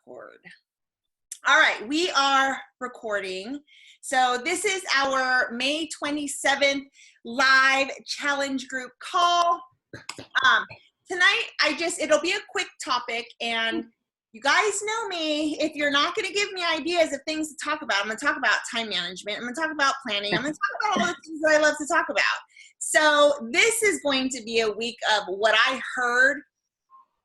record. All right, we are recording. So this is our May 27th live challenge group call. Tonight, it'll be a quick topic, and you guys know me. If you're not going to give me ideas of things to talk about, I'm going to talk about time management. I'm going to talk about planning. I'm going to talk about all the things that I love to talk about. So this is going to be a week of what I heard.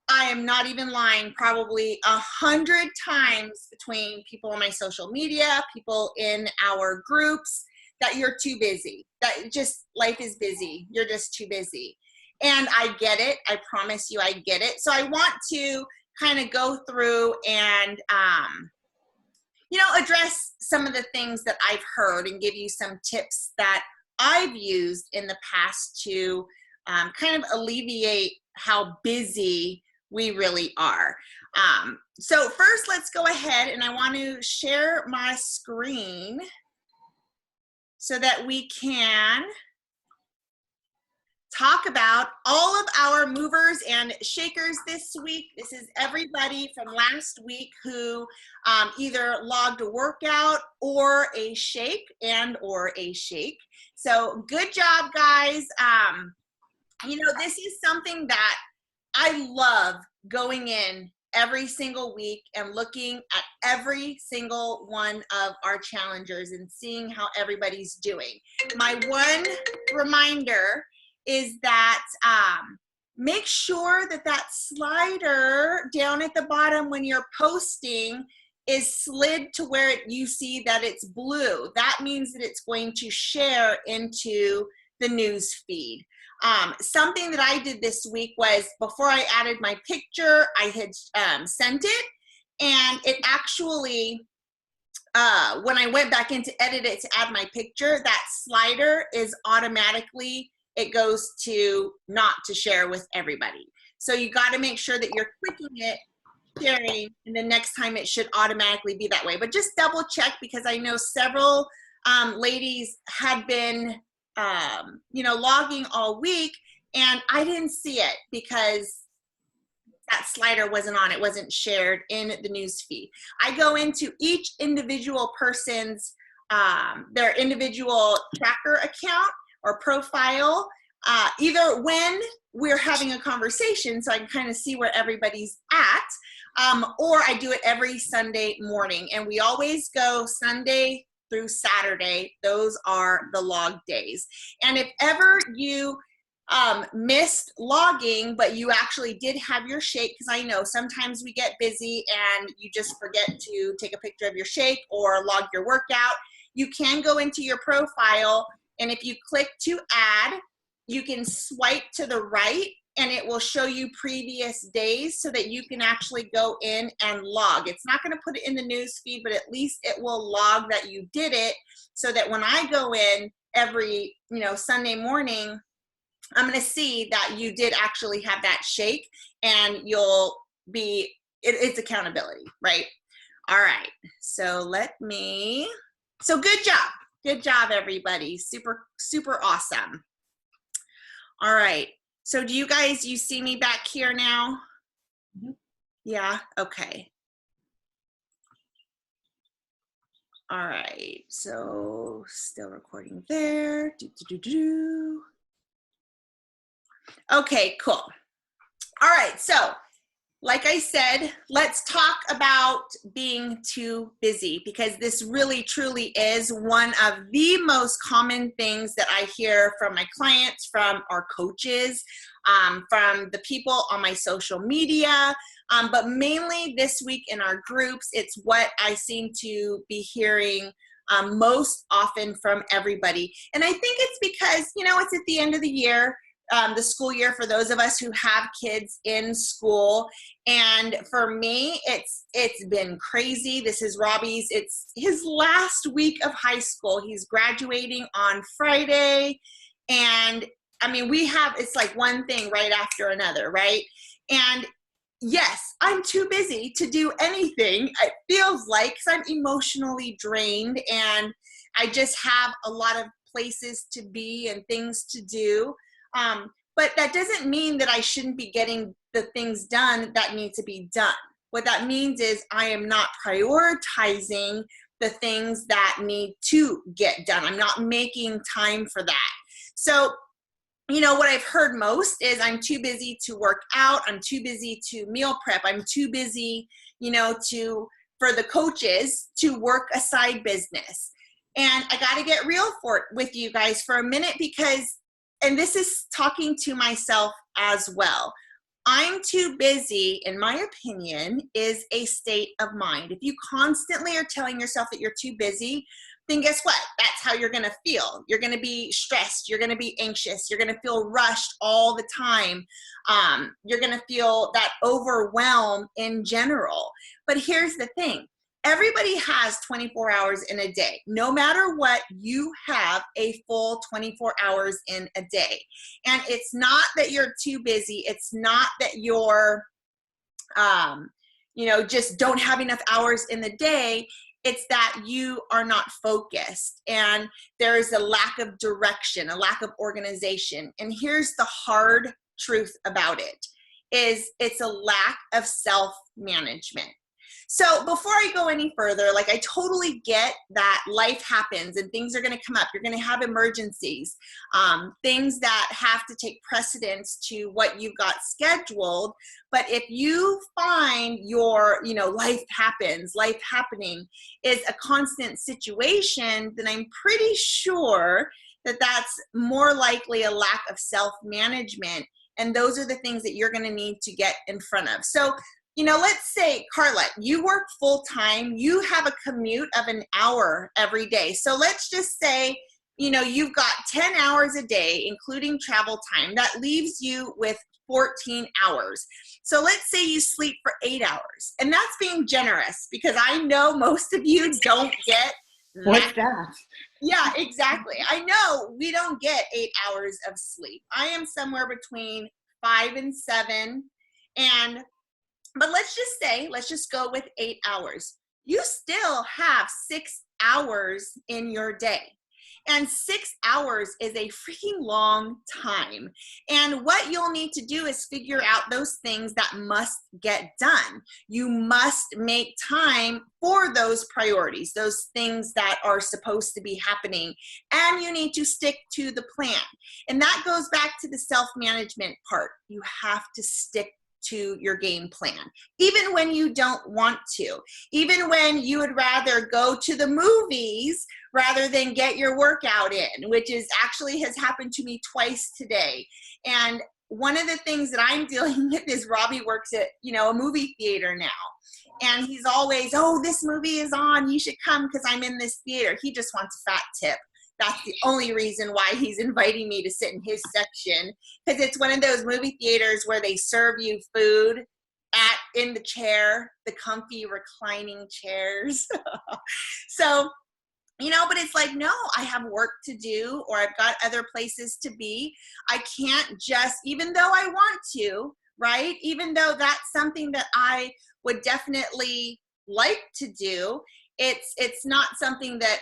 I am not even lying, probably 100 times between people on my social media, people in our groups, that you're too busy, that just life is busy. You're just too busy. And I get it. I promise you I get it. So I want to kind of go through and, address some of the things that I've heard and give you some tips that I've used in the past to kind of alleviate how busy we really are. So first, let's go ahead, and I want to share my screen so that we can talk about all of our movers and shakers this week. This is everybody from last week who either logged a workout or a shake So good job, guys. This is something that I love, going in every single week and looking at every single one of our challengers and seeing how everybody's doing. My one reminder is that make sure that slider down at the bottom when you're posting is slid to where you see that it's blue. That means that it's going to share into the news feed. Something that I did this week was, before I added my picture, I had sent it, and it actually, when I went back in to edit it to add my picture, that slider is automatically, it goes to not to share with everybody. So you got to make sure that you're clicking it, sharing, and the next time it should automatically be that way. But just double check, because I know several ladies had been logging all week, and I didn't see it because that slider wasn't on. It wasn't shared in the news feed. I go into each individual person's, their individual tracker account or profile, either when we're having a conversation so I can kind of see where everybody's at, or I do it every Sunday morning. And we always go Sunday through Saturday. Those are the log days. And if ever you missed logging, but you actually did have your shake, because I know sometimes we get busy and you just forget to take a picture of your shake or log your workout, you can go into your profile, and if you click to add, you can swipe to the right, and it will show you previous days so that you can actually go in and log. It's not going to put it in the news feed, but at least it will log that you did it, so that when I go in every Sunday morning, I'm going to see that you did actually have that shake, and you'll be, it's accountability, right? All right, so good job. Good job, everybody. Super, super awesome. All right. So do you guys, you see me back here now? Mm-hmm. Yeah, okay. All right, so still recording there. Okay, cool. All right, so like I said, let's talk about being too busy, because this really truly is one of the most common things that I hear from my clients, from our coaches, from the people on my social media, but mainly this week in our groups, it's what I seem to be hearing most often from everybody. And I think it's because, it's at the end of the year, the school year, for those of us who have kids in school. And for me, it's been crazy. This is Robbie's, it's his last week of high school. He's graduating on Friday. And I mean, it's like one thing right after another, right? And yes, I'm too busy to do anything, it feels like, because I'm emotionally drained and I just have a lot of places to be and things to do. But that doesn't mean that I shouldn't be getting the things done that need to be done, What that means is I am not prioritizing the things that need to get done. I'm not making time for that. So, you know, what I've heard most is I'm too busy to work out. I'm too busy to meal prep. I'm too busy, you know, for the coaches to work a side business. And I got to get real with you guys for a minute because, and this is talking to myself as well. I'm too busy, in my opinion, is a state of mind. If you constantly are telling yourself that you're too busy, then guess what? That's how you're going to feel. You're going to be stressed. You're going to be anxious. You're going to feel rushed all the time. You're going to feel that overwhelm in general. But here's the thing. Everybody has 24 hours in a day. No matter what, you have a full 24 hours in a day. And it's not that you're too busy. It's not that you're, you know, just don't have enough hours in the day. It's that you are not focused and there's a lack of direction, a lack of organization. And here's the hard truth about it, is it's a lack of self-management. So before I go any further, like I totally get that life happens and things are going to come up. You're going to have emergencies, things that have to take precedence to what you've got scheduled. But if you find your, you know, life happening is a constant situation, then I'm pretty sure that that's more likely a lack of self-management. And those are the things that you're going to need to get in front of. So, you know, let's say, Carla, you work full time, you have a commute of an hour every day. So let's just say, you know, you've got 10 hours a day, including travel time. That leaves you with 14 hours. So let's say you sleep for 8 hours. And that's being generous because I know most of you don't get that. What's that? Yeah, exactly. I know we don't get 8 hours of sleep. I am somewhere between 5 and 7. But let's just go with 8 hours. You still have 6 hours in your day. And 6 hours is a freaking long time. And what you'll need to do is figure out those things that must get done. You must make time for those priorities, those things that are supposed to be happening. And you need to stick to the plan. And that goes back to the self-management part. You have to stick to your game plan, even when you don't want to, even when you would rather go to the movies rather than get your workout in, which is actually has happened to me twice today. And one of the things that I'm dealing with is Robbie works at, you know, a movie theater now. And he's always, oh, this movie is on, you should come because I'm in this theater. He just wants a fat tip. That's the only reason why he's inviting me to sit in his section, because it's one of those movie theaters where they serve you food in the chair, the comfy reclining chairs. So, you know, but it's like, no, I have work to do or I've got other places to be. I can't just, even though I want to, right? Even though that's something that I would definitely like to do, it's not something that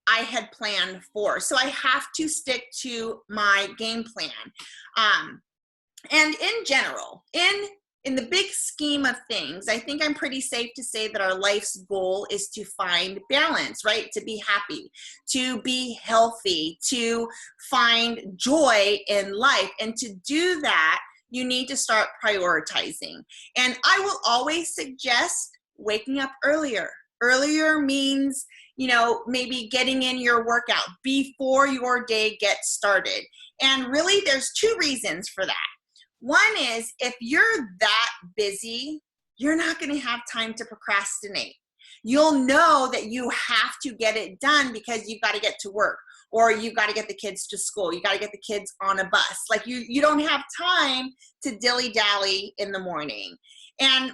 I had planned for. So I have to stick to my game plan. And in general, in the big scheme of things, I think I'm pretty safe to say that our life's goal is to find balance, right? To be happy, to be healthy, to find joy in life. And to do that, you need to start prioritizing. And I will always suggest waking up earlier. Earlier means, you know, maybe getting in your workout before your day gets started. And really, there's two reasons for that. One is if you're that busy, you're not going to have time to procrastinate. You'll know that you have to get it done because you've got to get to work or you've got to get the kids to school. You got to get the kids on a bus. Like you don't have time to dilly-dally in the morning. And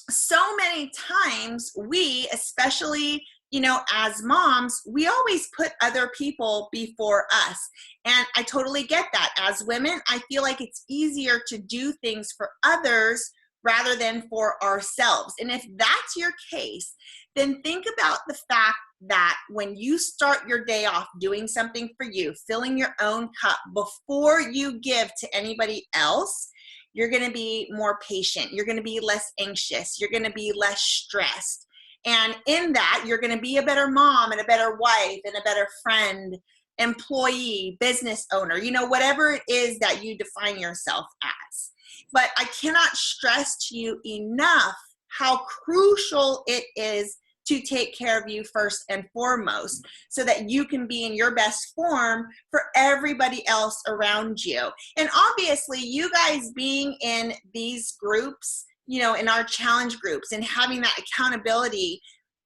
so many times we, especially, you know, as moms, we always put other people before us. And I totally get that. As women, I feel like it's easier to do things for others rather than for ourselves. And if that's your case, then think about the fact that when you start your day off doing something for you, filling your own cup before you give to anybody else, You're going to be more patient. You're going to be less anxious. You're going to be less stressed. And in that, you're going to be a better mom and a better wife and a better friend, employee, business owner, you know, whatever it is that you define yourself as. But I cannot stress to you enough how crucial it is to take care of you first and foremost, so that you can be in your best form for everybody else around you. And obviously, you guys being in these groups, you know, in our challenge groups and having that accountability,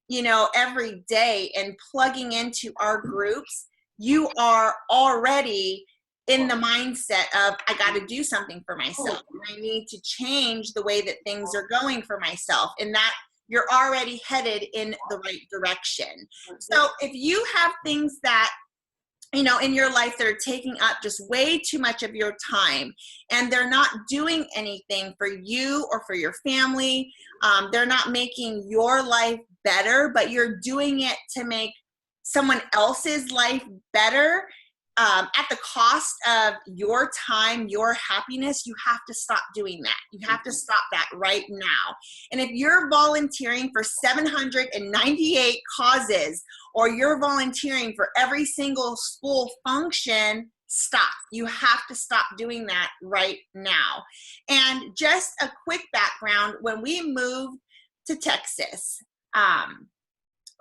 you know, every day and plugging into our groups, you are already in the mindset of, I got to do something for myself. I need to change the way that things are going for myself. And that you're already headed in the right direction. So if you have things that, you know, in your life that are taking up just way too much of your time, and they're not doing anything for you or for your family, they're not making your life better, but you're doing it to make someone else's life better, at the cost of your time, your happiness, you have to stop doing that. You have to stop that right now. And if you're volunteering for 798 causes, or you're volunteering for every single school function, stop. You have to stop doing that right now. And just a quick background, when we moved to Texas,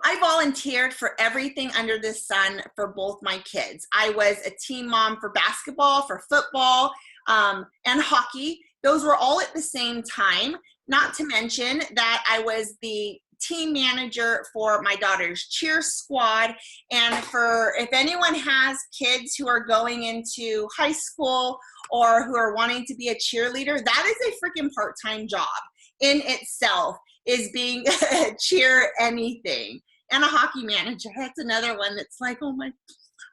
I volunteered for everything under the sun for both my kids. I was a team mom for basketball, for football, and hockey. Those were all at the same time, not to mention that I was the team manager for my daughter's cheer squad. And for, if anyone has kids who are going into high school or who are wanting to be a cheerleader, that is a freaking part-time job in itself, is being a cheer anything. And a hockey manager, that's another one that's like, oh my,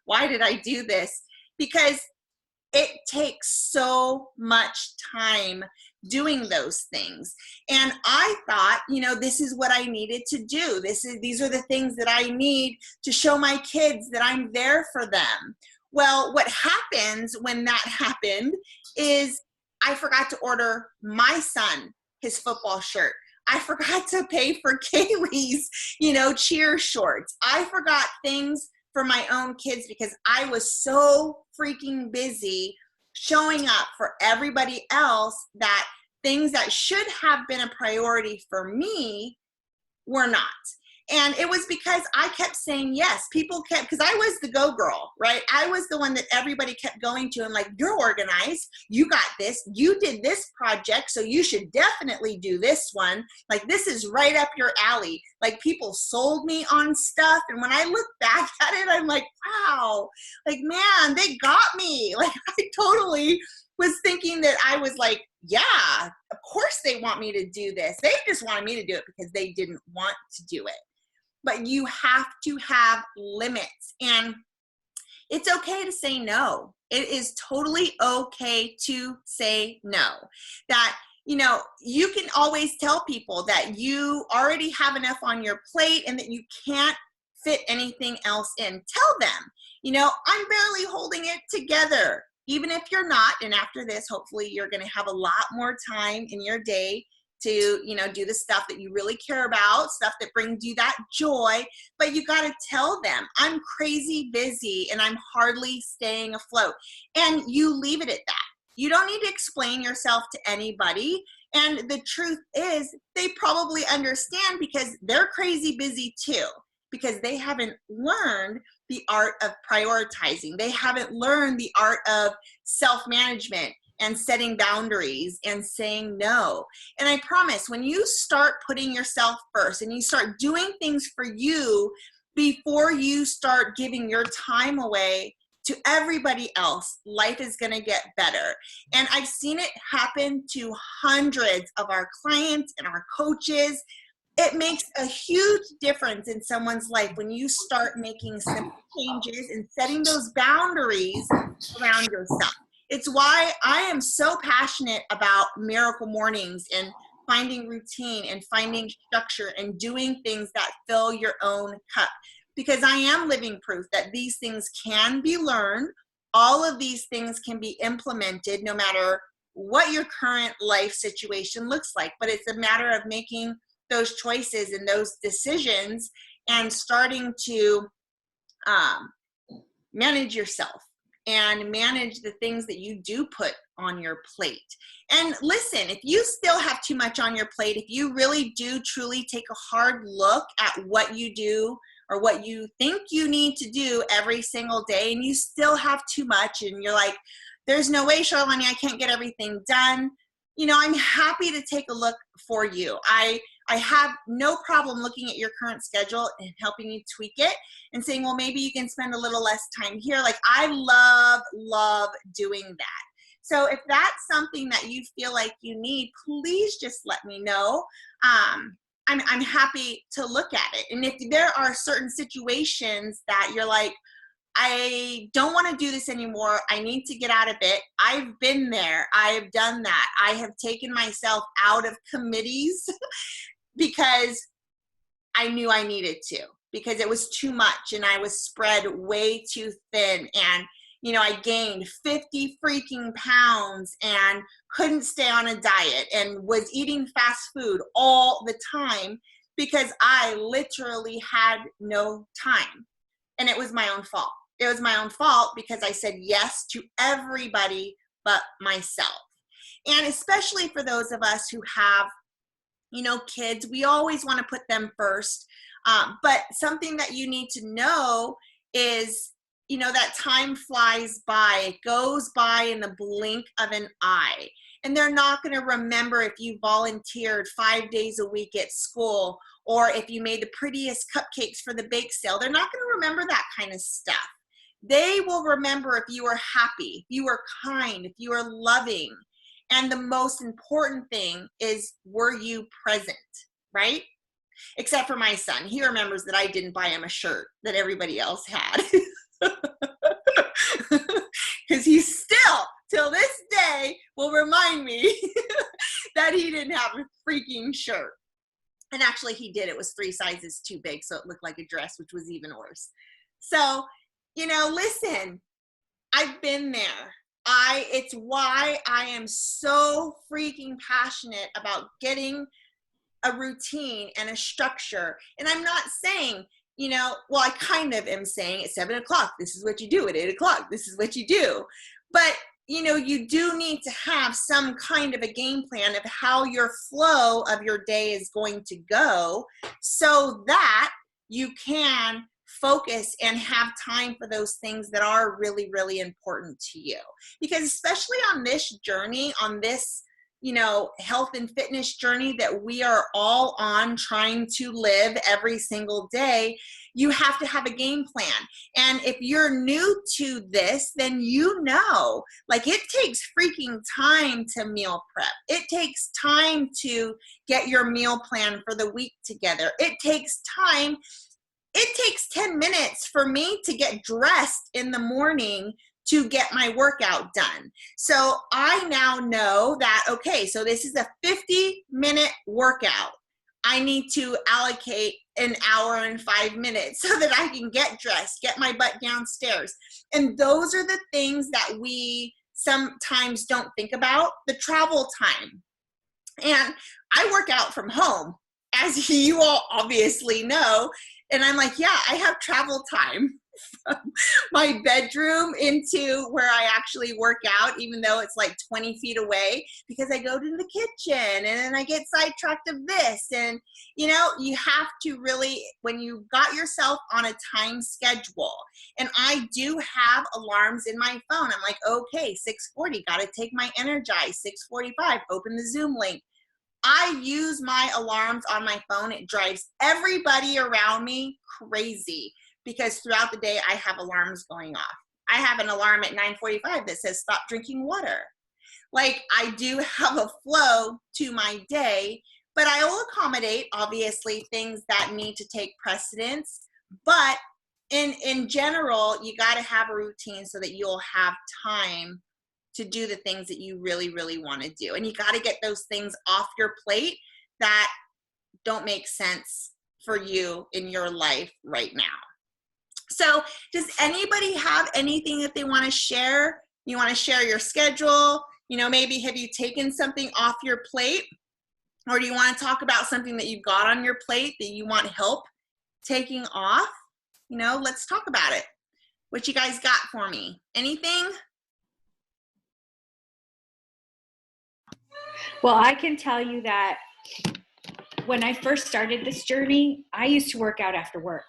why did I do this? Because it takes so much time doing those things. And I thought, you know, this is what I needed to do. These are the things that I need to show my kids that I'm there for them. Well, what happens when that happened is I forgot to order my son his football shirt. I forgot to pay for Kaylee's, you know, cheer shorts. I forgot things for my own kids because I was so freaking busy showing up for everybody else that things that should have been a priority for me were not. And it was because I kept saying yes. People kept, because I was the go girl, right? I was the one that everybody kept going to and like, you're organized, you got this, you did this project, so you should definitely do this one. Like, this is right up your alley. Like, people sold me on stuff. And when I look back at it, I'm like, wow, like, man, they got me. Like, I totally was thinking that I was like, yeah, of course they want me to do this. They just wanted me to do it because they didn't want to do it. But you have to have limits, and it's okay to say no. It is totally okay to say no. That, you know, you can always tell people that you already have enough on your plate and that you can't fit anything else in. Tell them, you know, I'm barely holding it together. Even if you're not, and after this, hopefully you're going to have a lot more time in your day to, you know, do the stuff that you really care about, stuff that brings you that joy. But you got to tell them, I'm crazy busy and I'm hardly staying afloat. And you leave it at that. You don't need to explain yourself to anybody. And the truth is, they probably understand because they're crazy busy too, because they haven't learned the art of prioritizing. They haven't learned the art of self-management and setting boundaries and saying no. And I promise, when you start putting yourself first and you start doing things for you before you start giving your time away to everybody else, life is gonna get better. And I've seen it happen to hundreds of our clients and our coaches. It makes a huge difference in someone's life when you start making simple changes and setting those boundaries around yourself. It's why I am so passionate about miracle mornings and finding routine and finding structure and doing things that fill your own cup. Because I am living proof that these things can be learned. All of these things can be implemented no matter what your current life situation looks like, but it's a matter of making those choices and those decisions and starting to manage yourself and manage the things that you do put on your plate. And listen, if you still have too much on your plate, if you really do truly take a hard look at what you do or what you think you need to do every single day, and you still have too much and you're like, there's no way, Charlene, I can't get everything done. You know, I'm happy to take a look for you. I have no problem looking at your current schedule and helping you tweak it and saying, well, maybe you can spend a little less time here. Like, I love doing that. So if that's something that you feel like you need, please just let me know. I'm happy to look at it. And if there are certain situations that you're like, I don't want to do this anymore, I need to get out of it, I've been there, I've done that. I have taken myself out of committees because I knew I needed to, because it was too much and I was spread way too thin. And, you know, I gained 50 freaking pounds and couldn't stay on a diet and was eating fast food all the time because I literally had no time. And it was my own fault. It was my own fault because I said yes to everybody but myself. And especially for those of us who have, you know, kids, we always want to put them first. But something that you need to know is, you know, that time flies by. It goes by in the blink of an eye. And they're not going to remember if you volunteered 5 days a week at school or if you made the prettiest cupcakes for the bake sale. They're not going to remember that kind of stuff. They will remember if you were happy, if you were kind, if you were loving. And the most important thing is, were you present, right? Except for my son. He remembers that I didn't buy him a shirt that everybody else had. Because he still, till this day, will remind me that he didn't have a freaking shirt. And actually he did. It was 3 sizes too big, so it looked like a dress, which was even worse. So, you know, listen, I've been there. It's why I am so freaking passionate about getting a routine and a structure. And I'm not saying, you know, well, I kind of am saying at 7 o'clock, this is what you do. At 8 o'clock, this is what you do. But, you know, you do need to have some kind of a game plan of how your flow of your day is going to go so that you can focus and have time for those things that are really, really important to you. Because especially on this journey, on this, you know, health and fitness journey that we are all on trying to live every single day, you have to have a game plan. And if you're new to this, then you know, like, it takes freaking time to meal prep. It takes time to get your meal plan for the week together. It takes time. It takes 10 minutes for me to get dressed in the morning to get my workout done. So I now know that, okay, so this is a 50-minute workout. I need to allocate an hour and 5 minutes so that I can get dressed, get my butt downstairs. And those are the things that we sometimes don't think about, the travel time. And I work out from home, as you all obviously know. And I'm like, yeah, I have travel time from my bedroom into where I actually work out, even though it's like 20 feet away, because I go to the kitchen and then I get sidetracked of this. And, you know, you have to really, when you got yourself on a time schedule, and I do have alarms in my phone. I'm like, okay, 6:40, got to take my Energize, 6:45, open the Zoom link. I use my alarms on my phone. It drives everybody around me crazy because throughout the day I have alarms going off. I have an alarm at 9:45 that says stop drinking water. Like, I do have a flow to my day, but I will accommodate obviously things that need to take precedence. But in general, you got to have a routine so that you'll have time to do the things that you really, really want to do. And you got to get those things off your plate that don't make sense for you in your life right now. So does anybody have anything that they want to share? You want to share your schedule? You know, maybe have you taken something off your plate, or do you want to talk about something that you've got on your plate that you want help taking off? You know, let's talk about it. What you guys got for me? Anything? Well, I can tell you that when I first started this journey, I used to work out after work,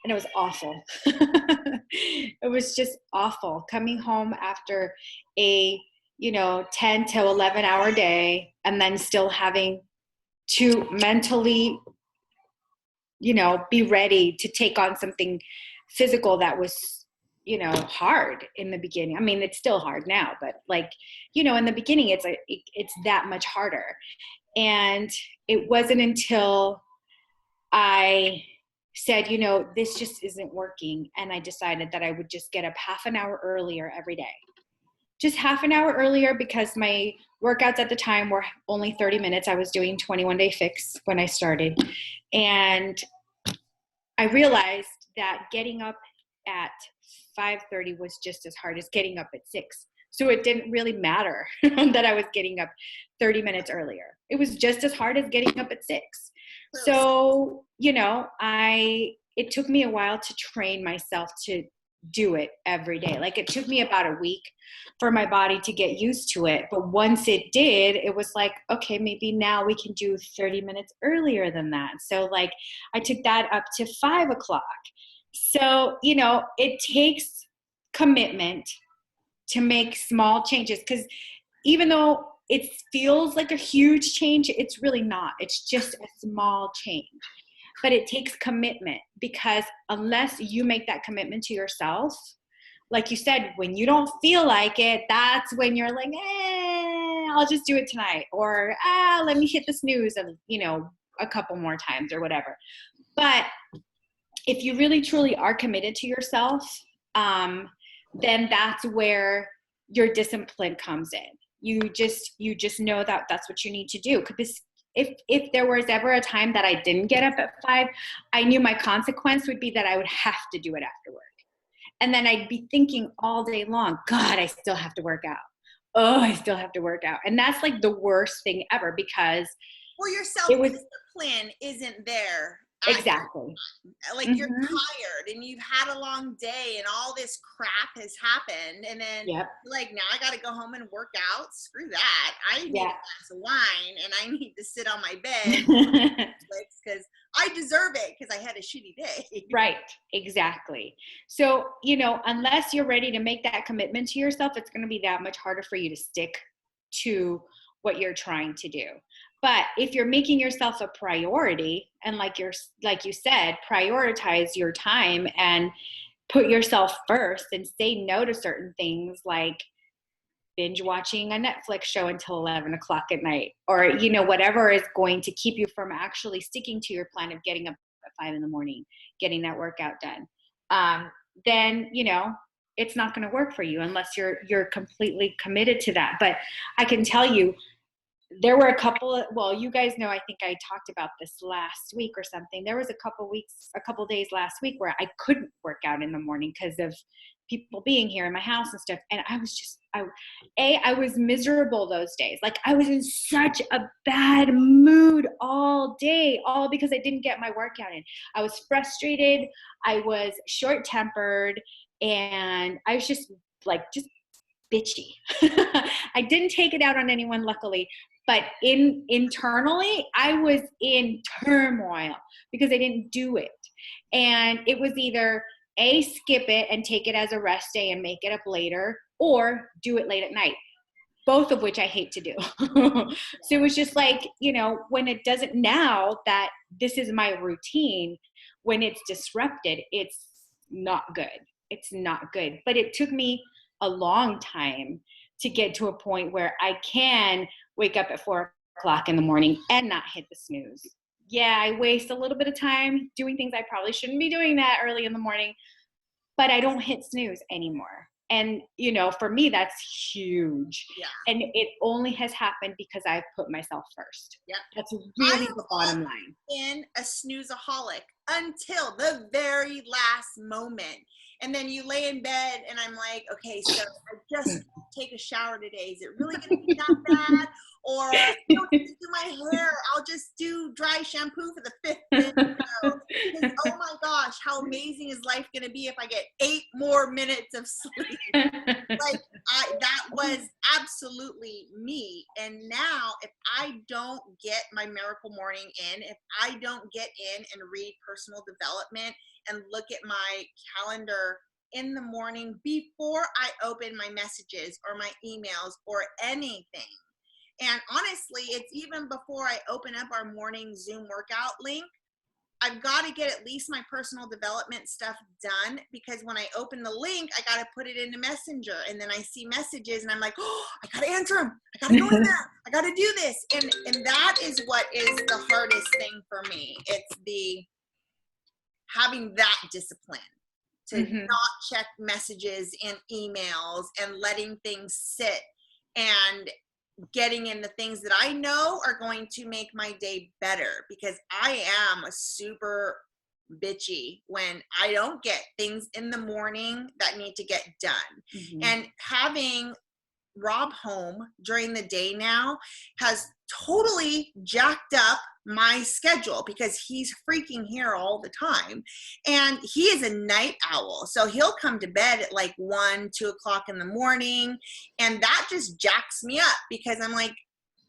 and it was awful. It was just awful coming home after a, 10 to 11 hour day, and then still having to mentally, be ready to take on something physical that was, hard in the beginning. I mean, it's still hard now, but like, in the beginning, it's that much harder. And it wasn't until I said, this just isn't working. And I decided that I would just get up half an hour earlier every day. Just half an hour earlier, because my workouts at the time were only 30 minutes. I was doing 21-day fix when I started. And I realized that getting up at 5:30 was just as hard as getting up at 6. So it didn't really matter that I was getting up 30 minutes earlier. It was just as hard as getting up at 6. So, it took me a while to train myself to do it every day. Like, it took me about a week for my body to get used to it. But once it did, it was like, okay, maybe now we can do 30 minutes earlier than that. So like, I took that up to 5 o'clock. So, it takes commitment to make small changes, because even though it feels like a huge change, it's really not. It's just a small change. But it takes commitment, because unless you make that commitment to yourself, like you said, when you don't feel like it, that's when you're like, I'll just do it tonight. Or, let me hit the snooze and, a couple more times or whatever. But if you really truly are committed to yourself, then that's where your discipline comes in. You just know that that's what you need to do. Because if there was ever a time that I didn't get up at 5, I knew my consequence would be that I would have to do it after work. And then I'd be thinking all day long, God, I still have to work out. Oh, I still have to work out. And that's like the worst thing ever, because your self-discipline isn't there. Exactly. Like, you're tired and you've had a long day and all this crap has happened, and then like, now I got to go home and work out. Screw that. I need a glass of wine and I need to sit on my bed because I deserve it, because I had a shitty day. Right. Exactly. So, unless you're ready to make that commitment to yourself, it's going to be that much harder for you to stick to what you're trying to do. But if you're making yourself a priority, and like you said, prioritize your time and put yourself first, and say no to certain things, like binge watching a Netflix show until 11 o'clock at night, or, whatever is going to keep you from actually sticking to your plan of getting up at 5 in the morning, getting that workout done, then, it's not going to work for you unless you're completely committed to that. But I can tell you, there were a couple you guys know, I think I talked about this last week or something. There was a couple days last week where I couldn't work out in the morning because of people being here in my house and stuff. And I was just, I was miserable those days. Like, I was in such a bad mood all day, all because I didn't get my workout in. I was frustrated. I was short-tempered, and I was just bitchy. I didn't take it out on anyone, luckily, but internally, I was in turmoil because I didn't do it. And it was either skip it and take it as a rest day and make it up later, or do it late at night, both of which I hate to do. So it was just like, when it doesn't, now that this is my routine, when it's disrupted, it's not good. It's not good. But it took me a long time to get to a point where I can wake up at 4 o'clock in the morning and not hit the snooze. Yeah, I waste a little bit of time doing things I probably shouldn't be doing that early in the morning, but I don't hit snooze anymore. And, you know, for me, that's huge. Yeah. And it only has happened because I've put myself first. Yep. That's really the bottom line. In a snoozeaholic until the very last moment. And then you lay in bed and I'm like, okay, so I just take a shower today. Is it really going to be that bad? Or I don't need to do my hair. I'll just do dry shampoo for the 5th day. Because, oh my gosh, how amazing is life going to be if I get 8 more minutes of sleep? Like that was absolutely me. And now if I don't get my miracle morning in, if I don't get in and read personal development and look at my calendar in the morning before I open my messages or my emails or anything. And honestly, it's even before I open up our morning Zoom workout link. I've got to get at least my personal development stuff done, because when I open the link, I got to put it into Messenger, and then I see messages and I'm like, oh, I got to answer them. I got to go in there. I got to do this. And that is what is the hardest thing for me. It's the having that discipline to not check messages and emails and letting things sit and getting in the things that I know are going to make my day better, because I am a super bitchy when I don't get things in the morning that need to get done. And having Rob home during the day now has totally jacked up my schedule, because he's freaking here all the time. And he is a night owl. So he'll come to bed at like 1, 2 o'clock in the morning. And that just jacks me up, because I'm like,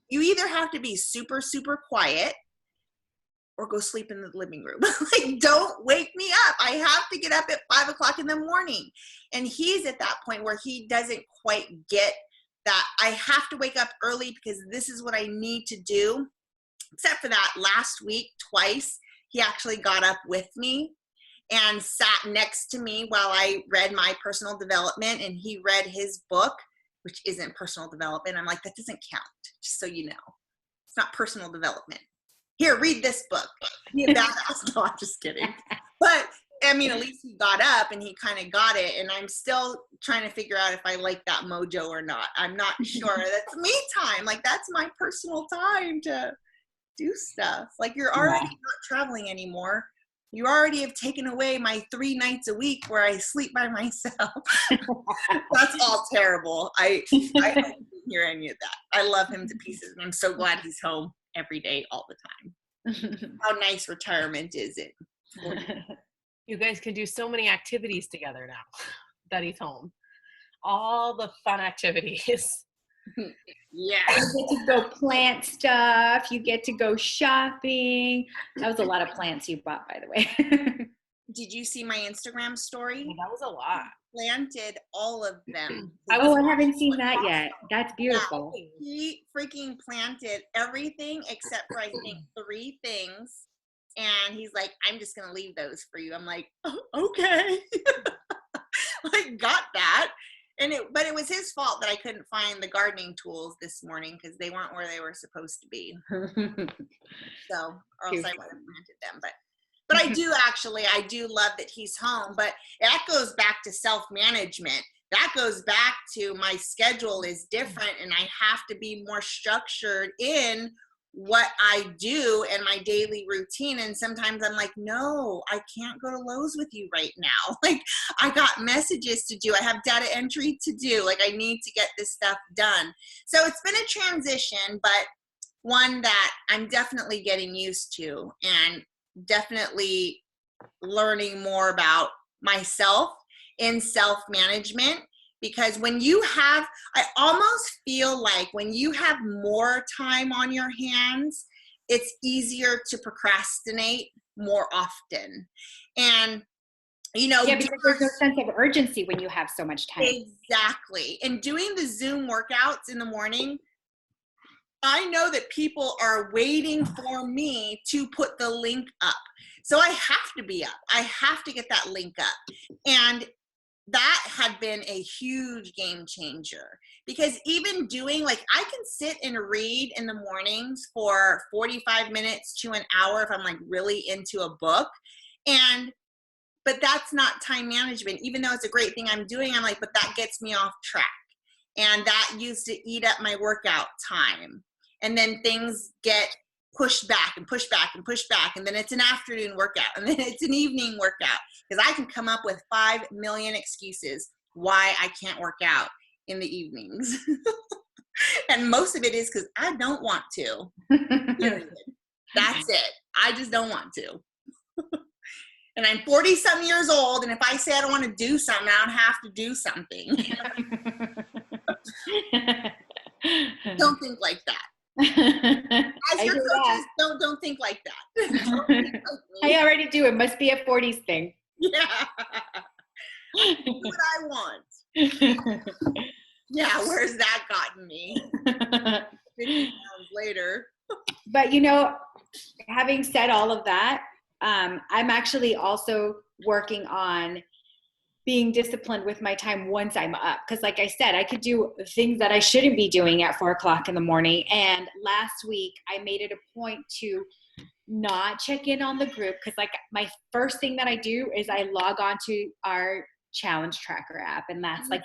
you either have to be super, super quiet or go sleep in the living room. Like, don't wake me up. I have to get up at 5 o'clock in the morning. And he's at that point where he doesn't quite get that I have to wake up early because this is what I need to do. Except for that last week, twice, he actually got up with me and sat next to me while I read my personal development, and he read his book, which isn't personal development. I'm like, that doesn't count, just so you know. It's not personal development. Here, read this book. Be a badass. No, I'm just kidding. But I mean, at least he got up and he kind of got it. And I'm still trying to figure out if I like that mojo or not. I'm not sure. That's me time. Like, that's my personal time to do stuff. Like, you're already not traveling anymore. You already have taken away my 3 nights a week where I sleep by myself. That's all terrible. I don't hear any of that. I love him to pieces, and I'm so glad he's home every day, all the time. How nice retirement is it? You guys can do so many activities together now that he's home. All the fun activities. Yeah. You get to go plant stuff. You get to go shopping. That was a lot of plants you bought, by the way. Did you see my Instagram story? Yeah, that was a lot. Planted all of them. I haven't seen that yet. That's beautiful. Yeah, he freaking planted everything except for, I think, 3 things. And he's like, I'm just going to leave those for you. I'm like, oh, okay. Like, got that. But it was his fault that I couldn't find the gardening tools this morning, because they weren't where they were supposed to be. So, or else I would have planted them. But I do love that he's home. But that goes back to self-management. That goes back to my schedule is different, and I have to be more structured in what I do and my daily routine. And sometimes I'm like, no, I can't go to Lowe's with you right now. Like, I got messages to do. I have data entry to do. Like, I need to get this stuff done. So it's been a transition, but one that I'm definitely getting used to, and definitely learning more about myself in self-management. Because when you have, I almost feel like when you have more time on your hands, it's easier to procrastinate more often. And, you know, because there's no sense of urgency when you have so much time. Exactly. And doing the Zoom workouts in the morning, I know that people are waiting for me to put the link up. So I have to be up. I have to get that link up. And that had been a huge game changer, because even doing, like, I can sit and read in the mornings for 45 minutes to an hour if I'm like really into a book. And but that's not time management. Even though it's a great thing I'm doing, I'm like, but that gets me off track. And that used to eat up my workout time. And then things get pushed back and pushed back and pushed back. And then it's an afternoon workout. And then it's an evening workout. Because I can come up with 5 million excuses why I can't work out in the evenings. And most of it is because I don't want to. That's it. I just don't want to. And I'm 40-some years old, and if I say I don't want to do something, I don't have to do something. Don't think like that. As your coaches, don't think like that. Don't think like me. I already do. It must be a 40s thing. Yeah. I do what I want. Yeah, where's that gotten me? 50 pounds later. But having said all of that, I'm actually also working on being disciplined with my time once I'm up. Because like I said, I could do things that I shouldn't be doing at 4 o'clock in the morning. And last week I made it a point to not check in on the group. Because like my first thing that I do is I log on to our challenge tracker app. And that's like,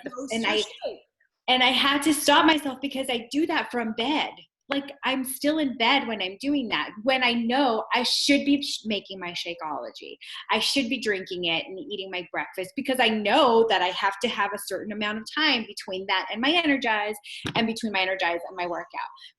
and I had to stop myself because I do that from bed. Like I'm still in bed when I'm doing that, when I know I should be making my Shakeology. I should be drinking it and eating my breakfast because I know that I have to have a certain amount of time between that and my Energize and between my Energize and my workout.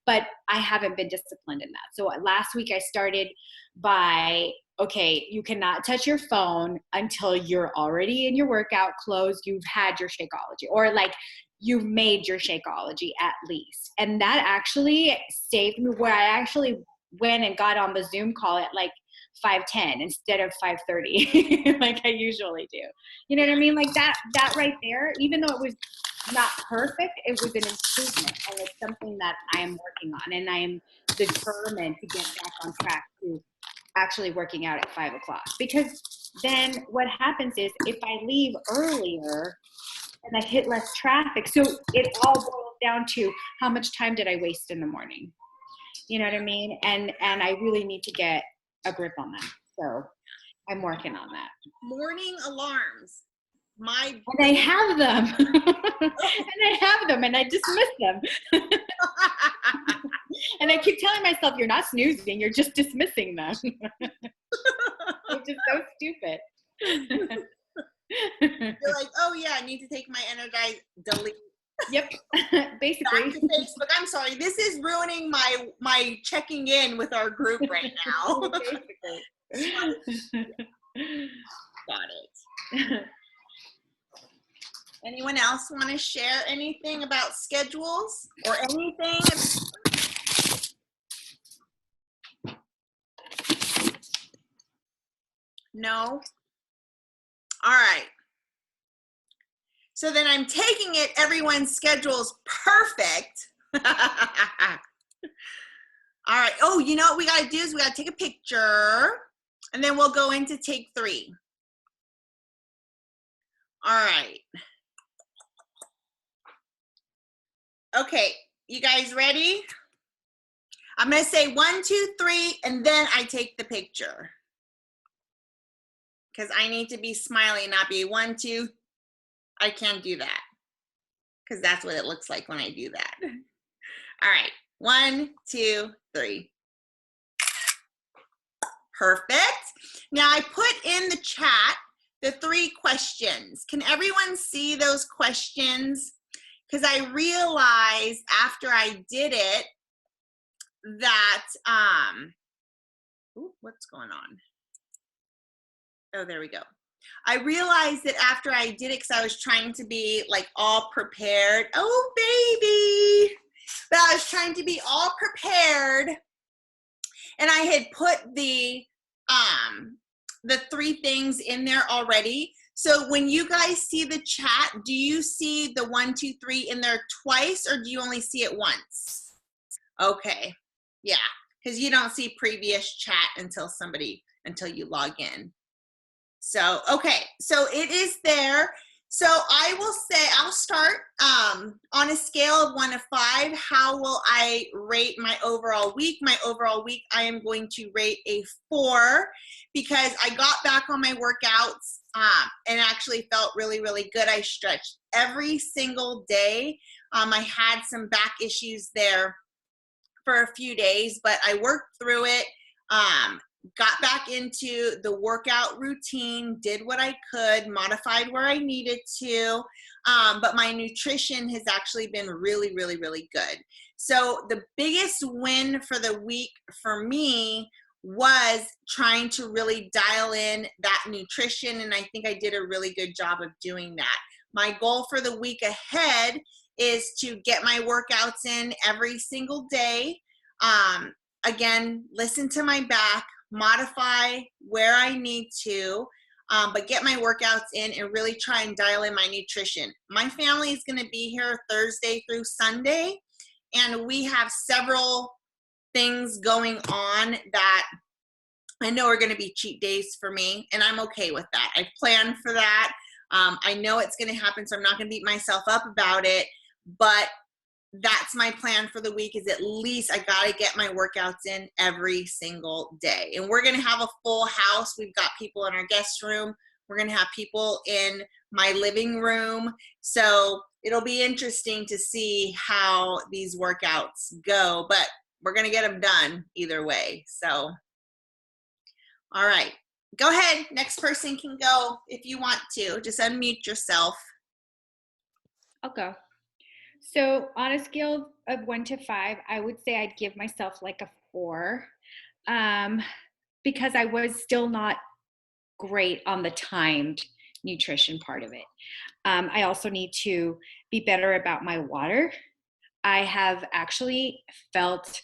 But I haven't been disciplined in that. So last week I started by, okay, you cannot touch your phone until you're already in your workout clothes. You've had your Shakeology, or like you've made your Shakeology at least. And that actually saved me, where I actually went and got on the Zoom call at like 5:10 instead of 5:30 like I usually do. You know what I mean? Like that right there, even though it was not perfect, it was an improvement. And it's something that I am working on. And I am determined to get back on track to actually working out at 5 o'clock. Because then what happens is if I leave earlier, and I hit less traffic. So it all boils down to how much time did I waste in the morning? You know what I mean? And I really need to get a grip on that. So I'm working on that. Morning alarms. And I have them. And I dismiss them. And I keep telling myself, you're not snoozing, you're just dismissing them. Which is so stupid. You're like, oh yeah, I need to take my Energize, delete. Yep. Basically. Back to Facebook. I'm sorry, this is ruining my checking in with our group right now. Got it. Anyone else want to share anything about schedules or anything? No? All right. So then I'm taking it, everyone's schedule's perfect. All right. Oh, you know what we got to do is we got to take a picture and then we'll go into take 3. All right. Okay. You guys ready? I'm going to say 1, 2, 3, and then I take the picture. Because I need to be smiling, not be 1, 2. I can't do that. Because that's what it looks like when I do that. All right. 1, 2, 3. Perfect. Now I put in the chat the 3 questions. Can everyone see those questions? Because I realized after I did it that, ooh, what's going on? Oh, there we go. I realized that after I did it, because I was trying to be like all prepared. Oh, baby. But I was trying to be all prepared. And I had put the 3 things in there already. So when you guys see the chat, do you see the 1, 2, 3 in there twice, or do you only see it once? Okay. Yeah. Because you don't see previous chat until you log in. So, okay, so it is there. So I will say, I'll start on a scale of 1 to 5. How will I rate my overall week? My overall week, I am going to rate a 4 because I got back on my workouts and actually felt really, really good. I stretched every single day. I had some back issues there for a few days, but I worked through it. Got back into the workout routine, did what I could, modified where I needed to, but my nutrition has actually been really, really, really good. So the biggest win for the week for me was trying to really dial in that nutrition, and I think I did a really good job of doing that. My goal for the week ahead is to get my workouts in every single day. Again, listen to my back, modify where I need to, but get my workouts in and really try and dial in my nutrition. My family is going to be here Thursday through Sunday, and we have several things going on that I know are going to be cheat days for me, and I'm okay with that. I planned for that. I know it's going to happen, so I'm not going to beat myself up about it, but that's my plan for the week, is at least I got to get my workouts in every single day. And we're going to have a full house. We've got people in our guest room. We're going to have people in my living room. So it'll be interesting to see how these workouts go, but we're going to get them done either way. So, all right, go ahead. Next person can go if you want to. Just unmute yourself. I'll go. So on a scale of 1 to 5, I would say I'd give myself like a 4, because I was still not great on the timed nutrition part of it. I also need to be better about my water. I have actually felt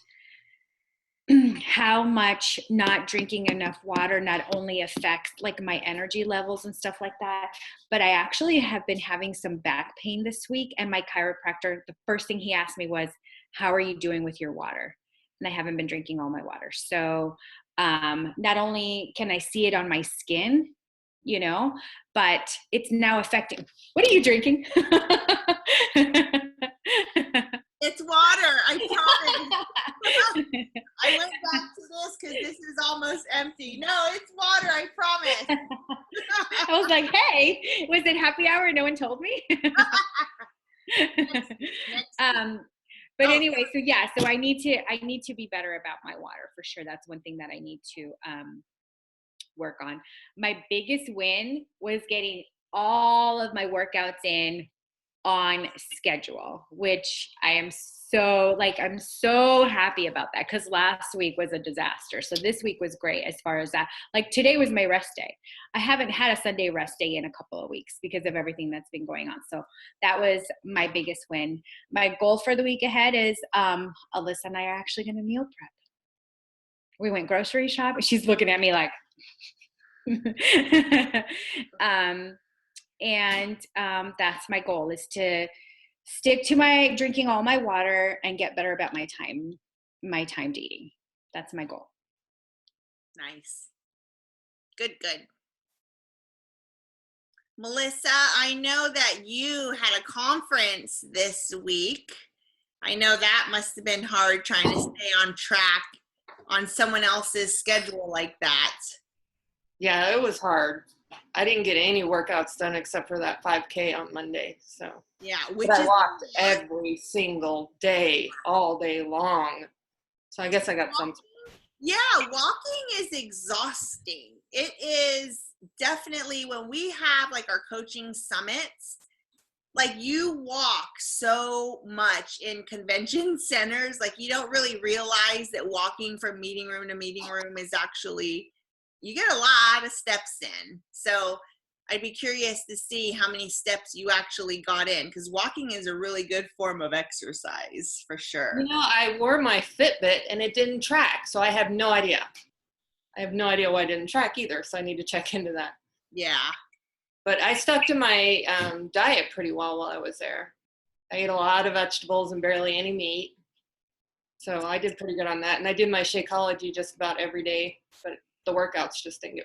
how much not drinking enough water not only affects like my energy levels and stuff like that, but I actually have been having some back pain this week, and my chiropractor, the first thing he asked me was, how are you doing with your water? And I haven't been drinking all my water. So not only can I see it on my skin, you know, but it's now affecting. What are you drinking? It's water, I promise. I went back to this because this is almost empty. No, it's water, I promise. I was like, hey, was it happy hour? No one told me. Next. But anyway, so yeah, so I need to be better about my water for sure. That's one thing that I need to work on. My biggest win was getting all of my workouts in on schedule, which I'm so happy about that, because last week was a disaster. So this week was great as far as that. Like today was my rest day. I haven't had a Sunday rest day in a couple of weeks because of everything that's been going on. So that was my biggest win. My goal for the week ahead is Alyssa and I are actually going to meal prep. We went grocery shopping. She's looking at me like, that's my goal, is to stick to my drinking all my water and get better about my timed eating. That's my goal. Nice. Good. Melissa, I know that you had a conference this week. I know that must have been hard trying to stay on track on someone else's schedule like that. Yeah, it was hard. I didn't get any workouts done except for that 5K on Monday. So yeah, but I walked every single day, all day long. So I guess I got some. Yeah, walking is exhausting. It is definitely, when we have like our coaching summits, like you walk so much in convention centers, like you don't really realize that walking from meeting room to meeting room is actually, you get a lot of steps in. So I'd be curious to see how many steps you actually got in, because walking is a really good form of exercise for sure. You know, I wore my Fitbit and it didn't track, so I have no idea. I have no idea why it didn't track either, so I need to check into that. Yeah. But I stuck to my diet pretty well while I was there. I ate a lot of vegetables and barely any meat. So I did pretty good on that. And I did my Shakeology just about every day, but the workouts just didn't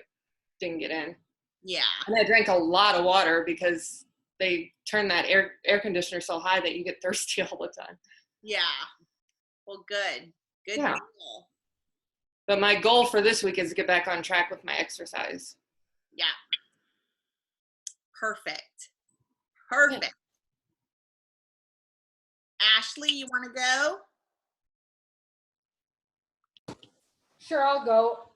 get in. Yeah. And I drank a lot of water because they turn that air conditioner so high that you get thirsty all the time. Yeah. Well, good. Good Yeah. deal. But my goal for this week is to get back on track with my exercise. Yeah. Perfect. Perfect. Yeah. Ashley, you want to go? Sure, I'll go.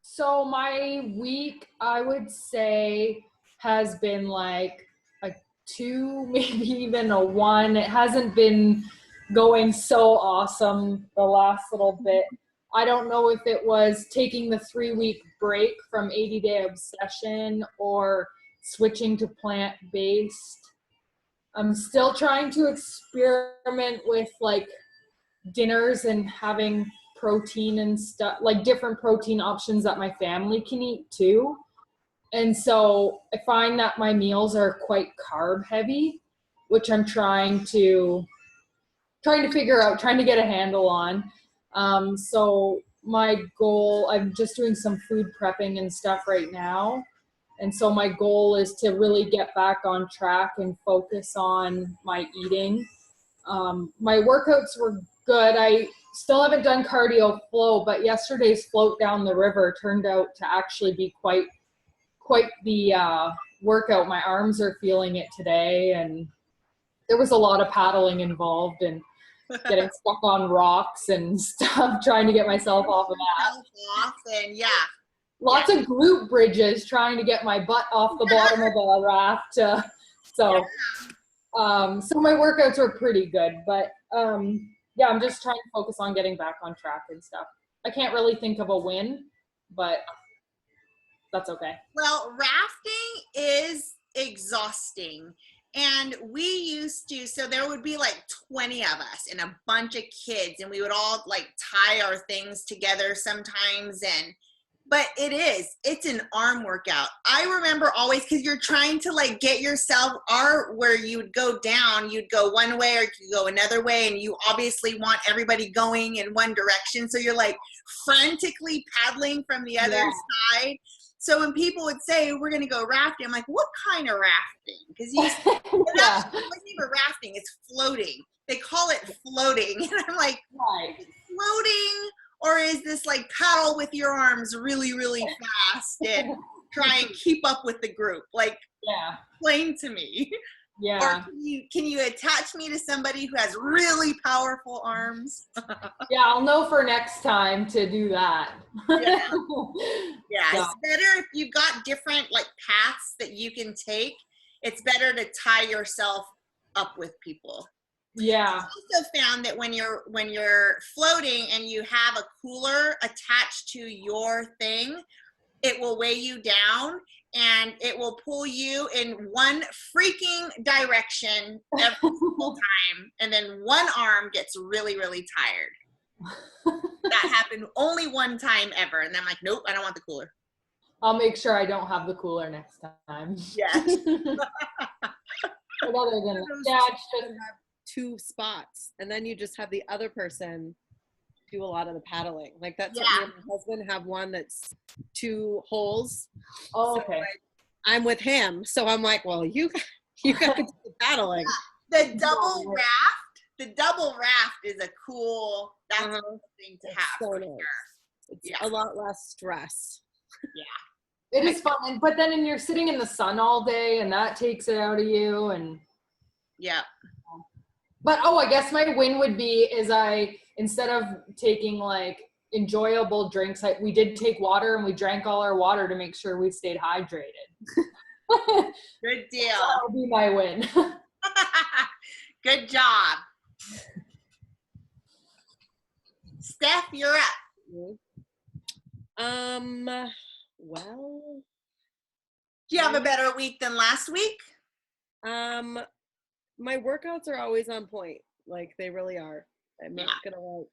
So my week, I would say, has been like a 2, maybe even a 1. It hasn't been going so awesome the last little bit. I don't know if it was taking the 3-week break from 80 Day Obsession or switching to plant-based. I'm still trying to experiment with like dinners and having protein and stuff, like different protein options that my family can eat too. And so I find that my meals are quite carb heavy, which I'm trying to figure out, trying to get a handle on. So my goal, I'm just doing some food prepping and stuff right now. And so my goal is to really get back on track and focus on my eating. My workouts were good. I still haven't done cardio flow, but yesterday's float down the river turned out to actually be quite the workout. My arms are feeling it today, and there was a lot of paddling involved and getting stuck on rocks and stuff, trying to get myself off of that. And yeah. Lots of glute bridges, trying to get my butt off the bottom of a raft. So my workouts were pretty good, but yeah, I'm just trying to focus on getting back on track and stuff. I can't really think of a win, but that's okay. Well, rafting is exhausting. And we used to, so there would be like 20 of us and a bunch of kids, and we would all like tie our things together sometimes. But it's an arm workout. I remember always, because you're trying to like get yourself, where you would go down, you'd go one way or you go another way, and you obviously want everybody going in one direction. So you're like frantically paddling from the other side. So when people would say, we're going to go rafting, I'm like, what kind of rafting? Because it wasn't even rafting, it's floating. They call it floating. And I'm like, floating? Or is this like paddle with your arms really, really fast and try and keep up with the group? Like, explain to me. Yeah. Or can you attach me to somebody who has really powerful arms? Yeah, I'll know for next time to do that. Yeah. It's better if you've got different like paths that you can take. It's better to tie yourself up with people. Yeah. I also found that when you're floating and you have a cooler attached to your thing, it will weigh you down and it will pull you in one freaking direction every single time. And then one arm gets really, really tired. That happened only one time ever. And I'm like, nope, I don't want the cooler. I'll make sure I don't have the cooler next time. Yes. But other than have 2 spots, and then you just have the other person do a lot of the paddling. Like that's what me and my husband have, one that's 2 holes. Oh, okay. So I'm with him, so I'm like, well, you got to do the paddling. The double raft is a cool, that's a cool thing to have. So for nice. sure. It's a lot less stress. It is fun, but then you're sitting in the sun all day, and that takes it out of you. And but I guess my win would be instead of taking like enjoyable drinks, we did take water, and we drank all our water to make sure we stayed hydrated. Good deal. That'll be my win. Good job. Steph, you're up. Well, Do you have a better week than last week? My workouts are always on point. Like they really are. I'm not gonna lie.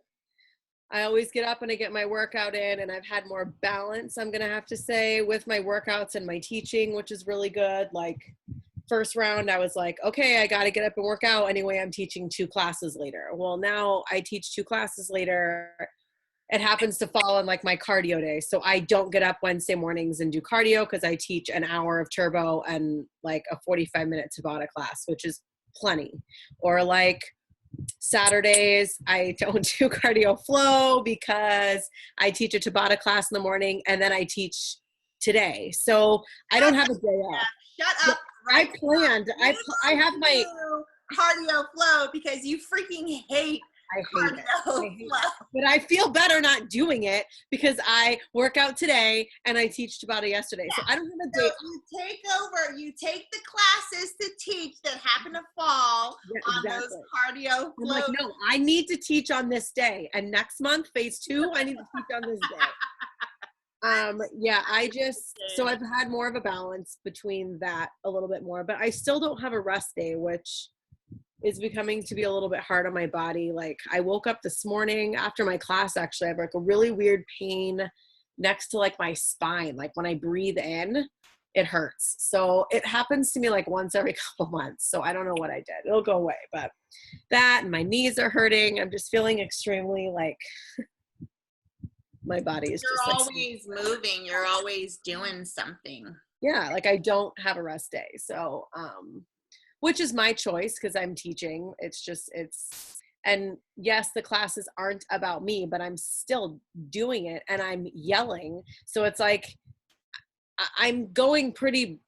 I always get up and I get my workout in, and I've had more balance, I'm gonna have to say, with my workouts and my teaching, which is really good. Like first round, I was like, okay, I gotta get up and work out anyway. I'm teaching 2 classes later. Well, now I teach 2 classes later, it happens to fall on like my cardio day. So I don't get up Wednesday mornings and do cardio because I teach an hour of turbo and like a 45-minute Tabata class, which is plenty. Or like Saturdays, I don't do cardio flow because I teach a Tabata class in the morning and then I teach today. So I don't have a day off. Shut up. I planned. I have my cardio flow because you freaking hate it. But I feel better not doing it because I work out today and I teach Tabata yesterday. So I don't have a day. So you take the classes to teach that happen to fall on those cardio flow. I'm like, no, I need to teach on this day. And next month, phase 2, I need to teach on this day. So I've had more of a balance between that a little bit more, but I still don't have a rest day, which is becoming to be a little bit hard on my body. Like I woke up this morning after my class, actually, I have like a really weird pain next to like my spine. Like when I breathe in, it hurts. So it happens to me like once every couple months. So I don't know what I did. It'll go away, but that and my knees are hurting. I'm just feeling extremely like my body is You're just always moving. You're always doing something. Yeah. Like I don't have a rest day. So, which is my choice because I'm teaching. And yes, the classes aren't about me, but I'm still doing it and I'm yelling. So it's like, I'm going pretty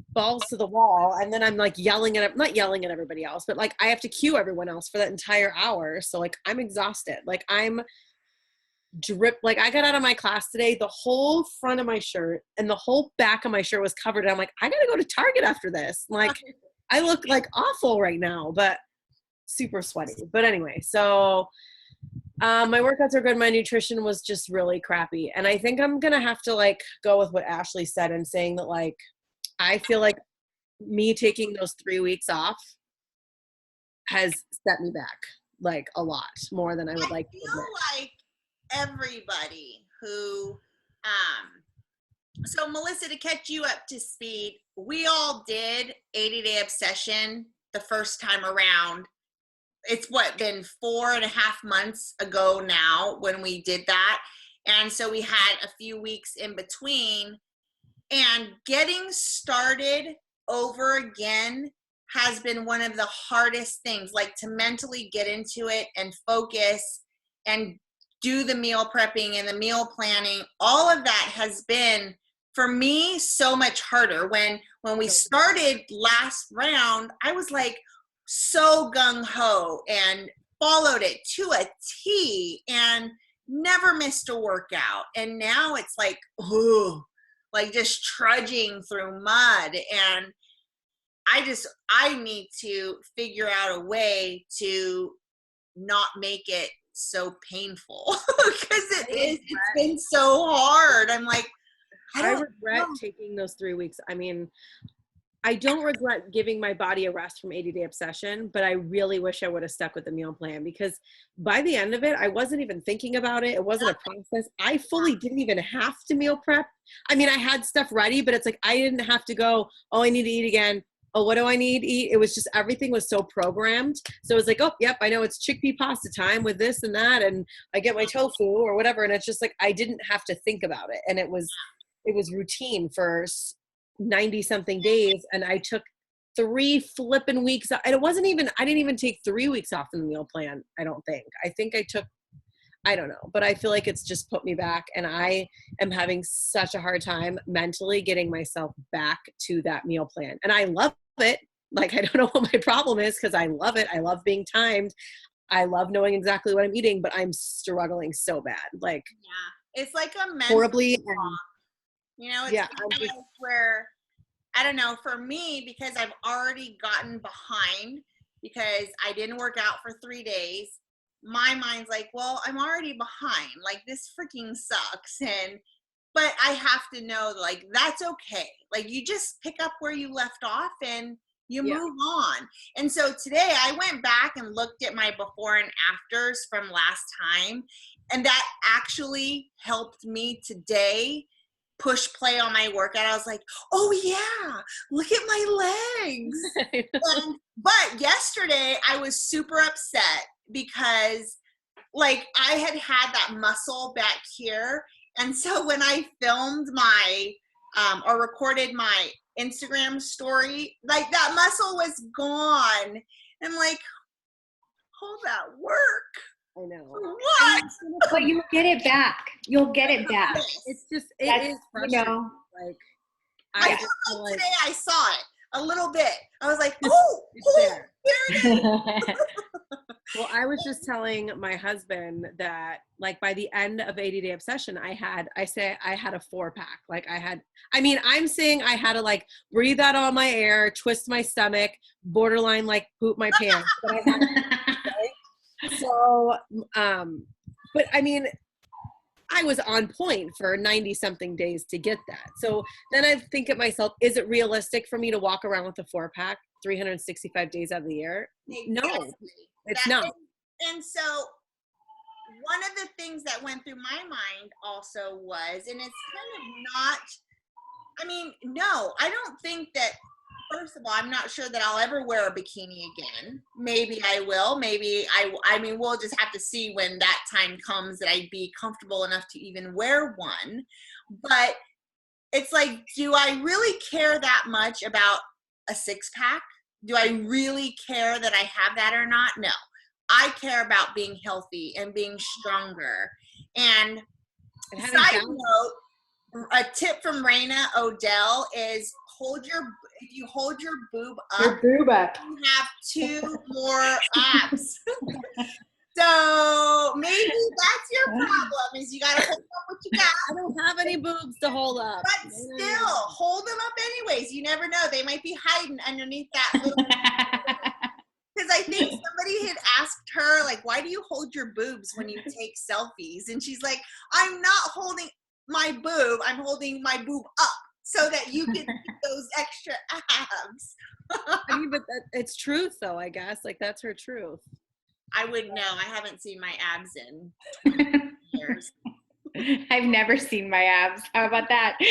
balls to the wall. And then I'm like not yelling at everybody else, but like I have to cue everyone else for that entire hour. So like I'm exhausted. Like I'm like I got out of my class today, the whole front of my shirt and the whole back of my shirt was covered. And I'm like, I got to go to Target after this. Like, I look like awful right now, but super sweaty. But anyway, so my workouts are good. My nutrition was just really crappy. And I think I'm going to have to like go with what Ashley said and saying that like, I feel like me taking those 3 weeks off has set me back like a lot more than I would like to admit. Like everybody who, so Melissa, to catch you up to speed, we all did 80-day obsession the first time around. It's been 4.5 months ago now when we did that. And so we had a few weeks in between, and getting started over again has been one of the hardest things, like to mentally get into it and focus and do the meal prepping and the meal planning. All of that has been, for me, so much harder. When we started last round, I was like so gung-ho and followed it to a T and never missed a workout. And now it's like, ooh, like just trudging through mud. And I need to figure out a way to not make it so painful because it's been so hard. I'm like, I regret taking those 3 weeks. I mean, I don't regret giving my body a rest from 80-day obsession, but I really wish I would have stuck with the meal plan because by the end of it, I wasn't even thinking about it. It wasn't a process. I fully didn't even have to meal prep. I mean, I had stuff ready, but it's like, I didn't have to go, oh, I need to eat again. Oh, what do I need to eat? It was just, everything was so programmed. So it was like, oh, yep, I know it's chickpea pasta time with this and that. And I get my tofu or whatever. And it's just like, I didn't have to think about it. And it was routine for 90 something days. And I took 3 flipping weeks. And I didn't even take 3 weeks off in the meal plan. I don't think. I think I took, I don't know, but I feel like it's just put me back. And I am having such a hard time mentally getting myself back to that meal plan. And I love it. Like, I don't know what my problem is because I love it. I love being timed. I love knowing exactly what I'm eating, but I'm struggling so bad. Like, yeah, it's like a mental horribly. You know, it's where, I don't know, for me, because I've already gotten behind because I didn't work out for 3 days, my mind's like, well, I'm already behind. Like, this freaking sucks. But I have to know, like, that's okay. Like, you just pick up where you left off and you move on. And so today I went back and looked at my before and afters from last time. And that actually helped me today push play on my workout. I was like, oh yeah, look at my legs. But yesterday I was super upset because like I had that muscle back here. And so when I filmed my, or recorded my Instagram story, like that muscle was gone. And like, all that work. I know. What? But you'll get it back. You'll get it back. It's just, That's, it is frustrating. Like, I just feel like today I saw it a little bit. I was like, It's there. there it is. Well, I was just telling my husband that like by the end of 80-Day Obsession, I had a 4-pack. Like I'm saying I had to like breathe out all my air, twist my stomach, borderline like poop my pants. But I had so, but I mean, I was on point for 90 something days to get that. So then I think of myself, is it realistic for me to walk around with a 4-pack 365 days out of the year? No, it's not. And so one of the things that went through my mind also was, and it's kind of not, I mean, no, I don't think that, first of all, I'm not sure that I'll ever wear a bikini again. Maybe I will. Maybe I mean, we'll just have to see when that time comes that I'd be comfortable enough to even wear one. But it's like, do I really care that much about a 6-pack? Do I really care that I have that or not? No. I care about being healthy and being stronger. And side note, a tip from Raina Odell is if you hold your boob up, you have 2 more abs. So maybe that's your problem, is you gotta hold up what you got. I don't have any boobs to hold up. But still, hold them up anyways. You never know. They might be hiding underneath that little because I think somebody had asked her, like, why do you hold your boobs when you take selfies? And she's like, I'm not holding my boob, I'm holding my boob up so that you can see those extra abs. I mean, but it's truth though, I guess. Like that's her truth. I wouldn't know. I haven't seen my abs in 20 years. I've never seen my abs. How about that? You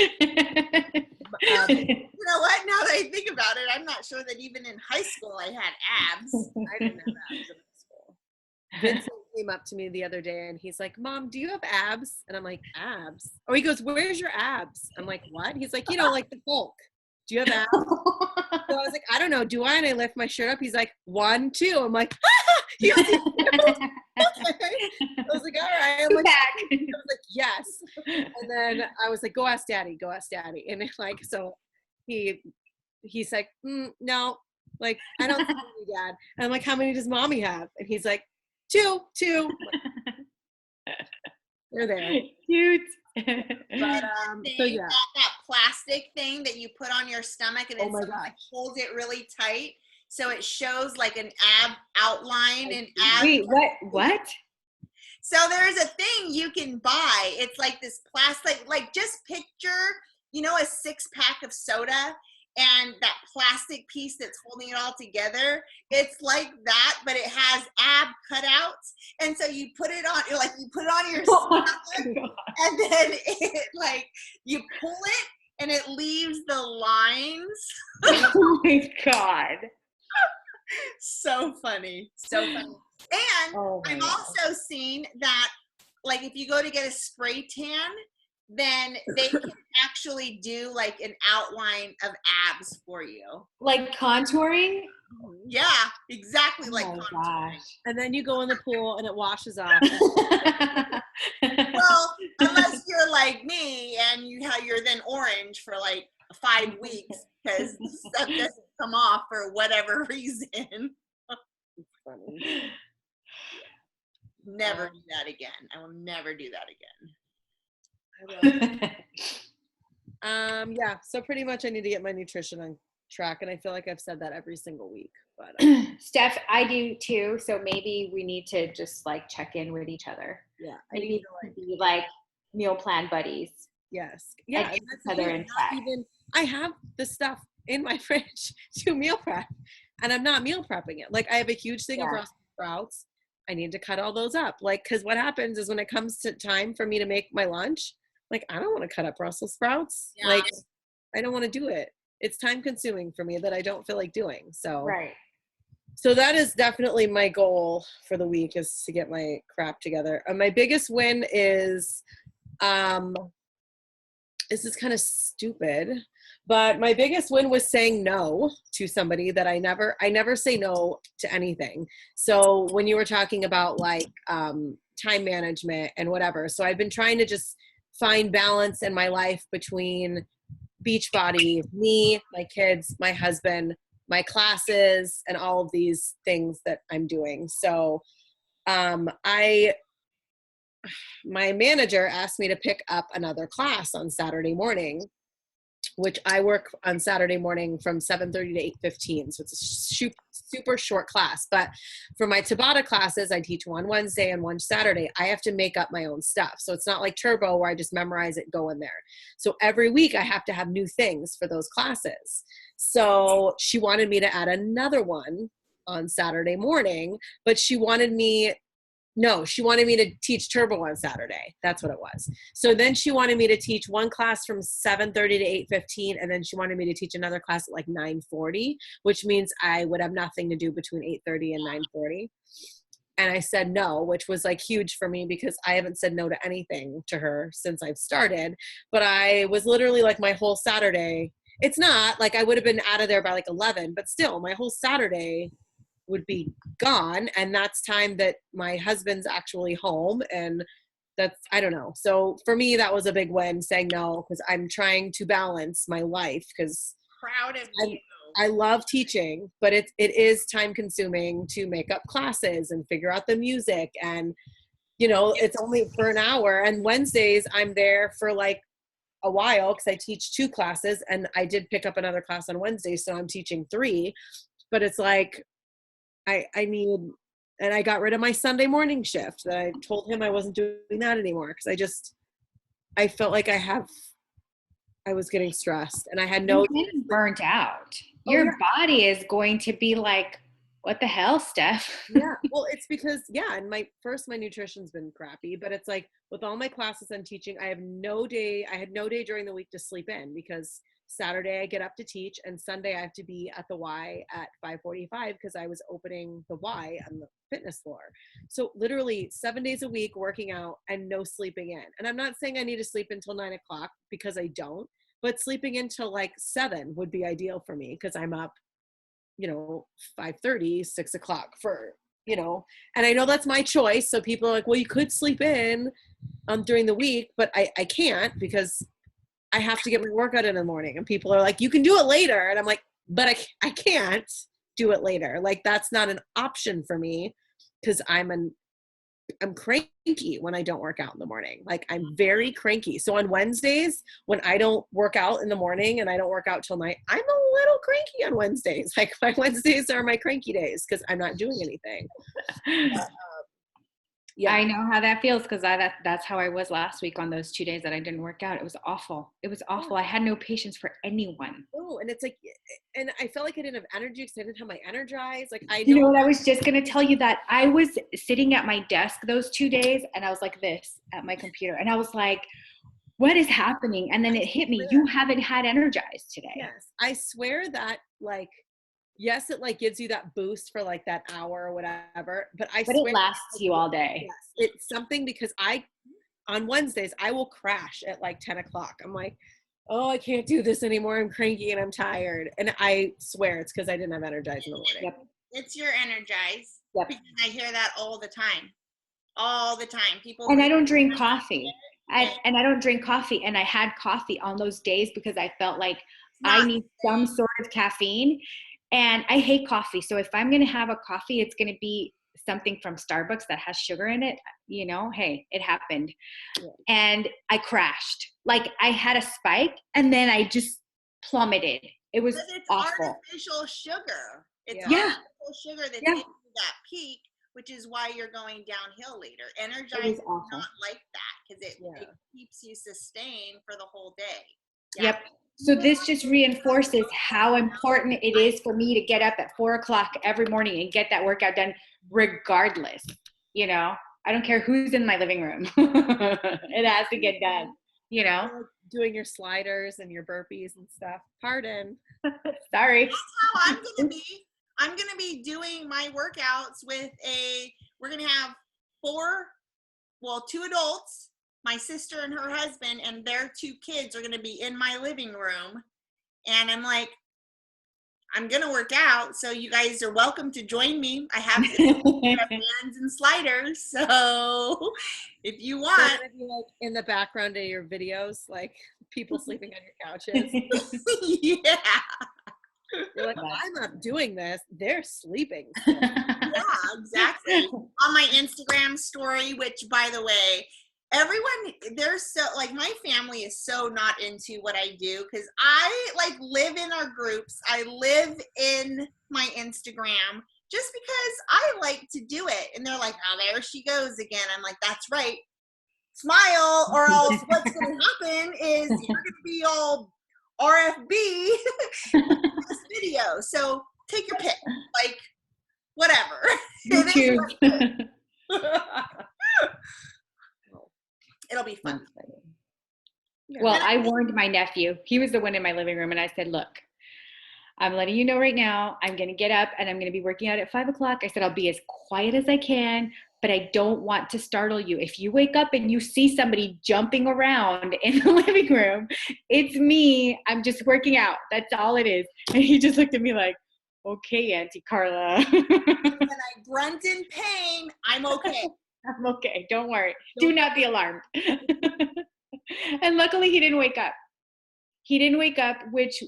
know what? Now that I think about it, I'm not sure that even in high school I had abs. I didn't have abs in high school. Vincent came up to me the other day and he's like, Mom, do you have abs? And I'm like, abs? Oh, he goes, where's your abs? I'm like, what? He's like, like the Hulk. Do you have abs? So I was like, I don't know. Do I? And I lift my shirt up. He's like, 1, 2. I'm like, you see okay. I was like, all right. I'm like, I was like, yes. And then I was like, go ask daddy. And like, so he's like, no, like, I don't see you, Dad. And I'm like, how many does mommy have? And he's like, 2. They're there. Cute. But so yeah, that plastic thing that you put on your stomach and it holds it really tight, so it shows like an ab outline and ab. Wait, what? So there's a thing you can buy. It's like this plastic, like just picture, a 6-pack of soda and that plastic piece that's holding it all together. It's like that, but it has ab cutouts. And so you put it on, you put it on your stomach, and then it you pull it and it leaves the lines. Oh my God. So funny. And I've also seen that if you go to get a spray tan, then they can actually do an outline of abs for you. Like contouring? Yeah, exactly like contouring. Gosh. And then you go in the pool and it washes off. Well, unless you're like me and you're then orange for 5 weeks because stuff doesn't come off for whatever reason. Funny. Never do that again. I will never do that again. Yeah, so pretty much I need to get my nutrition on track, and I feel like I've said that every single week, but Steph, I do too, so maybe we need to just check in with each other. Yeah, I need to be meal plan buddies. Yes, yeah, and each other in check. I have the stuff in my fridge to meal prep, and I'm not meal prepping it. I have a huge thing of Brussels sprouts. I need to cut all those up, because what happens is when it comes to time for me to make my lunch, I don't want to cut up Brussels sprouts. Yeah. I don't want to do it. It's time consuming for me that I don't feel like doing. So Right. So that is definitely my goal for the week, is to get my crap together. My biggest win is, this is kind of stupid, but my biggest win was saying no to somebody that I never say no to anything. So when you were talking about like time management and whatever, so I've been trying to just find balance in my life between Beachbody, me, my kids, my husband, my classes, and all of these things that I'm doing. So my manager asked me to pick up another class on Saturday morning, which I work on Saturday morning from 7:30 to 8:15. So it's a super short class. But for my Tabata classes, I teach one Wednesday and one Saturday. I have to make up my own stuff. So it's not like Turbo where I just memorize it, go in there. So every week I have to have new things for those classes. So she wanted me to add another one on Saturday morning, but she wanted me to teach Turbo on Saturday. That's what it was. So then she wanted me to teach one class from 7:30 to 8:15, and then she wanted me to teach another class at like 9:40, which means I would have nothing to do between 8:30 and 9:40. And I said no, which was like huge for me because I haven't said no to anything to her since I've started. But I was literally like my whole Saturday. It's not like I would have been out of there by like 11, but still my whole Saturday would be gone, and that's time that my husband's actually home, and that's, I don't know. So for me, that was a big win, saying no, because I'm trying to balance my life, because Proud of you. I love teaching, but it is time consuming to make up classes and figure out the music, and it's only for an hour, and Wednesdays I'm there for like a while because I teach 2 classes, and I did pick up another class on Wednesday, so I'm teaching 3, but it's like I need, and I got rid of my Sunday morning shift that I told him I wasn't doing that anymore because I felt like I was getting stressed, and I had no. You're getting burnt out. Oh, Your yeah. body is going to be like, what the hell, Steph? Yeah, well, it's because, and my nutrition's been crappy, but it's like with all my classes I'm teaching, I had no day during the week to sleep in, because Saturday I get up to teach, and Sunday I have to be at the Y at 5:45 because I was opening the Y on the fitness floor. So literally 7 days a week working out and no sleeping in. And I'm not saying I need to sleep until 9 o'clock, because I don't, but sleeping until like 7 would be ideal for me, because I'm up 5:30, 6 o'clock for, and I know that's my choice. So people are like, well, you could sleep in during the week, but I can't, because I have to get my workout in the morning. And people are like, you can do it later. And I'm like, but I can't do it later. Like, that's not an option for me, because I'm cranky when I don't work out in the morning. Like, I'm very cranky. So on Wednesdays, when I don't work out in the morning and I don't work out till night, I'm a little cranky on Wednesdays. Like, my Wednesdays are my cranky days because I'm not doing anything. Yeah. I know how that feels, because that's how I was last week on those 2 days that I didn't work out. It was awful. It was awful. I had no patience for anyone. Oh, and it's like, and I felt like I didn't have energy because I didn't have my Energize. Like, I You know what? I was just going to tell you that I was sitting at my desk those 2 days, and I was like this at my computer, and I was like, what is happening? And then it hit me. You haven't had Energize today. Yes. I swear that, like, yes, it like gives you that boost for like that hour or whatever, but it lasts you all day. Yes, it's something, because on Wednesdays, I will crash at like 10 o'clock. I'm like, oh, I can't do this anymore. I'm cranky and I'm tired. And I swear it's because I didn't have Energize in the morning. Yep. It's your Energize. Yep. Because I hear that all the time. All the time. People. And I don't drink coffee. I don't drink coffee. And I had coffee on those days because I felt like I need some sort of caffeine. And I hate coffee. So if I'm going to have a coffee, it's going to be something from Starbucks that has sugar in it. Hey, it happened. Yeah. And I crashed. Like, I had a spike, and then I just plummeted. It was awful. Artificial sugar. It's artificial sugar that gives you that peak, which is why you're going downhill later. Energize is not like that, because it keeps you sustained for the whole day. Yeah. Yep. So this just reinforces how important it is for me to get up at 4 o'clock every morning and get that workout done regardless. I don't care who's in my living room. It has to get done, Doing your sliders and your burpees and stuff. Pardon. Sorry. That's how I'm going to be. I'm going to be doing my workouts with we're going to have 2 adults, my sister and her husband, and their 2 kids are going to be in my living room. And I'm like, I'm going to work out, so you guys are welcome to join me. I have bands and sliders, so if you want. So if you, like, in the background of your videos, like people sleeping on your couches. Yeah. You're like, I'm not doing this. They're sleeping. Yeah, exactly. On my Instagram story, which, by the way, everyone, they're so, like, my family is so not into what I do, because I, like, live in our groups. I live in my Instagram just because I like to do it. And they're like, oh, there she goes again. I'm like, that's right. Smile, or else what's going to happen is you're going to be all RFB in this video. So take your pick, like, whatever. YouTube. It'll be fun. Well, I warned my nephew. He was the one in my living room, and I said, look, I'm letting you know right now, I'm going to get up and I'm going to be working out at 5 o'clock. I said, I'll be as quiet as I can, but I don't want to startle you. If you wake up and you see somebody jumping around in the living room, it's me. I'm just working out. That's all it is. And he just looked at me like, okay, Auntie Carla. When I grunt in pain, I'm okay. I'm okay. Don't worry. Do not be alarmed. And luckily he didn't wake up. He didn't wake up, which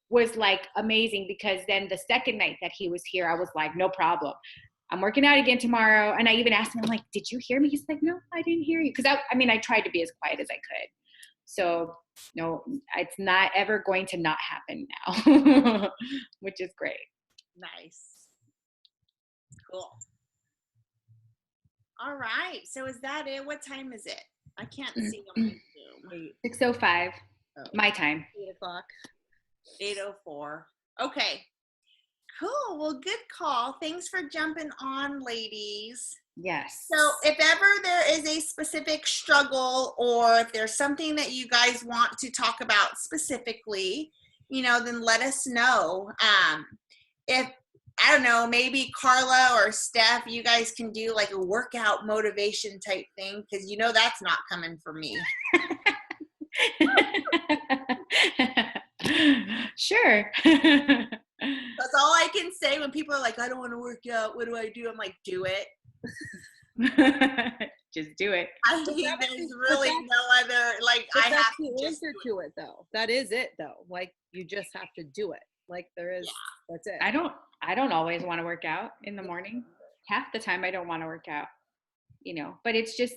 was like amazing, because then the second night that he was here, I was like, no problem. I'm working out again tomorrow. And I even asked him, I'm like, did you hear me? He's like, no, I didn't hear you. Because I tried to be as quiet as I could. So no, it's not ever going to not happen now, which is great. Nice. Cool. All right. So is that it? What time is it? I can't see on my Zoom. 6:05, my time. 8 o'clock. 8:04. Okay. Cool. Well, good call. Thanks for jumping on, ladies. Yes. So if ever there is a specific struggle, or if there's something that you guys want to talk about specifically, then let us know. If, I don't know, maybe Carla or Steph, you guys can do like a workout motivation type thing, because that's not coming from me. Sure. That's all I can say when people are like, I don't want to work out. What do I do? I'm like, do it. Just do it. I mean, there's really no other, like, I that's have the to just answer to it, though. That is it, though. Like, you just have to do it. Like, there is, that's it. I don't always want to work out in the morning. Half the time I don't want to work out, but it's just,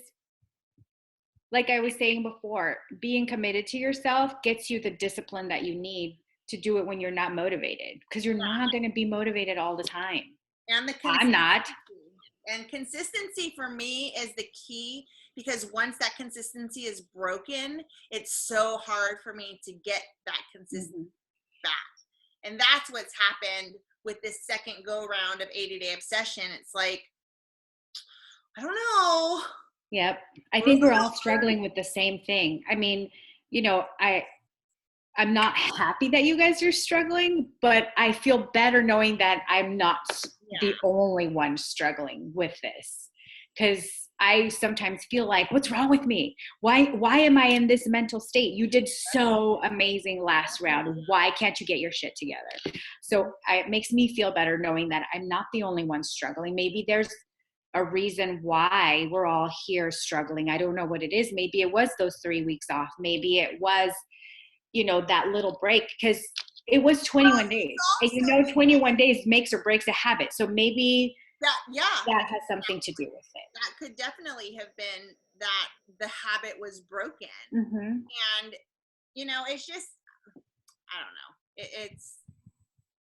like I was saying before, being committed to yourself gets you the discipline that you need to do it when you're not motivated, because you're not going to be motivated all the time. And I'm not. And consistency for me is the key, because once that consistency is broken, it's so hard for me to get that consistency back. And that's what's happened with this second go round of 80-day obsession. It's like, I don't know. Yep. I think we're all struggling with the same thing. I mean, I'm not happy that you guys are struggling, but I feel better knowing that I'm not the only one struggling with this. Because I sometimes feel like, what's wrong with me? Why am I in this mental state? You did so amazing last round. Why can't you get your shit together? So it makes me feel better knowing that I'm not the only one struggling. Maybe there's a reason why we're all here struggling. I don't know what it is. Maybe it was those 3 weeks off. Maybe it was, that little break, because it was 21 days. And 21 days makes or breaks a habit. So maybe that has something to do with it. That could definitely have been that the habit was broken. And, it's just, I don't know. It's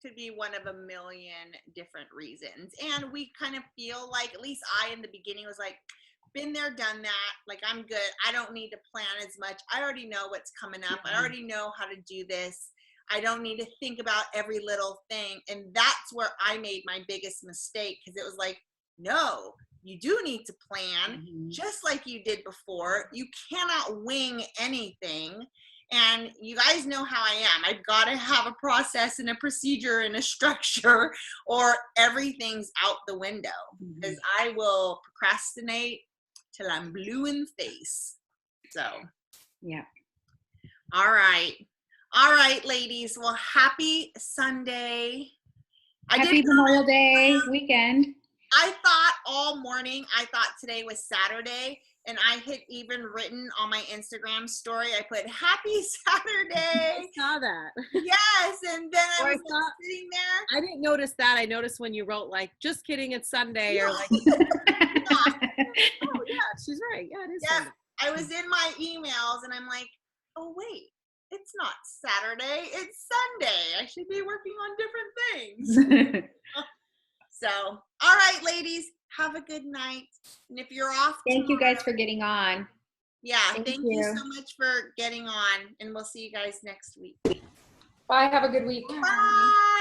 could be one of a million different reasons. And we kind of feel like, at least I in the beginning was like, been there, done that. Like, I'm good. I don't need to plan as much. I already know what's coming up. I already know how to do this. I don't need to think about every little thing. And that's where I made my biggest mistake, because it was like, no, you do need to plan just like you did before. You cannot wing anything. And you guys know how I am. I've got to have a process and a procedure and a structure, or everything's out the window, because I will procrastinate till I'm blue in the face. So, Yeah. All right, ladies. Well, happy Sunday. Happy Memorial Day weekend. I thought all morning, I thought today was Saturday, and I had even written on my Instagram story, I put happy Saturday. I saw that. Yes, and then I was thought, sitting there. I didn't notice that. I noticed when you wrote like, just kidding, it's Sunday, or like, Yeah. oh yeah, she's right. Yeah, it is Sunday. I was in my emails, and I'm like, oh wait, it's not Saturday, it's Sunday. I should be working on different things. So, all right, ladies, have a good night. And if you're off Thank you guys for getting on. Yeah, thank you you so much for getting on, and we'll see you guys next week. Bye. Have a good week. Bye.